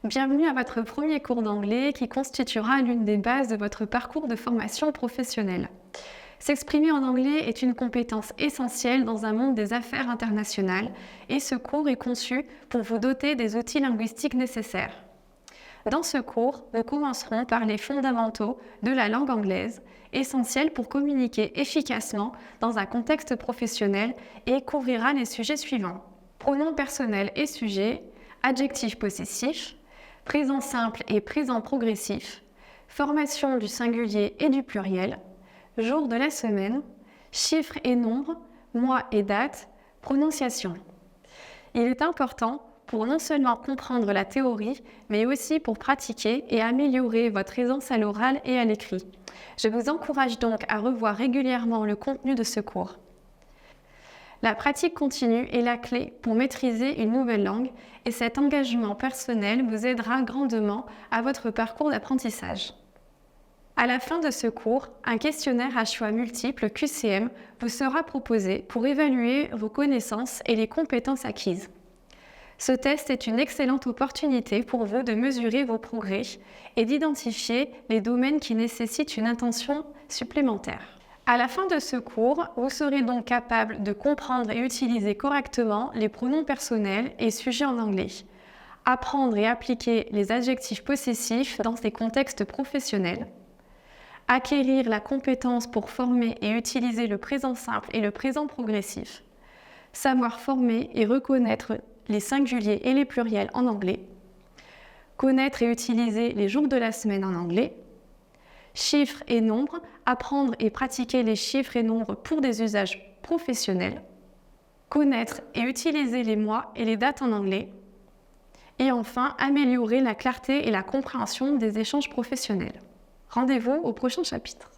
Bienvenue à votre premier cours d'anglais qui constituera l'une des bases de votre parcours de formation professionnelle. S'exprimer en anglais est une compétence essentielle dans un monde des affaires internationales et ce cours est conçu pour vous doter des outils linguistiques nécessaires. Dans ce cours, nous commencerons par les fondamentaux de la langue anglaise, essentiels pour communiquer efficacement dans un contexte professionnel et couvrira les sujets suivants. Pronoms personnels et sujets, adjectifs possessifs, présent simple et présent progressif, formation du singulier et du pluriel, jour de la semaine, chiffres et nombres, mois et date, prononciation. Il est important pour non seulement comprendre la théorie, mais aussi pour pratiquer et améliorer votre aisance à l'oral et à l'écrit. Je vous encourage donc à revoir régulièrement le contenu de ce cours. La pratique continue est la clé pour maîtriser une nouvelle langue et cet engagement personnel vous aidera grandement à votre parcours d'apprentissage. À la fin de ce cours, un questionnaire à choix multiples QCM vous sera proposé pour évaluer vos connaissances et les compétences acquises. Ce test est une excellente opportunité pour vous de mesurer vos progrès et d'identifier les domaines qui nécessitent une attention supplémentaire. À la fin de ce cours, vous serez donc capable de comprendre et utiliser correctement les pronoms personnels et sujets en anglais, apprendre et appliquer les adjectifs possessifs dans des contextes professionnels, acquérir la compétence pour former et utiliser le présent simple et le présent progressif, savoir former et reconnaître les singuliers et les pluriels en anglais, connaître et utiliser les jours de la semaine en anglais, chiffres et nombres, apprendre et pratiquer les chiffres et nombres pour des usages professionnels, connaître et utiliser les mois et les dates en anglais, et enfin améliorer la clarté et la compréhension des échanges professionnels. Rendez-vous au prochain chapitre.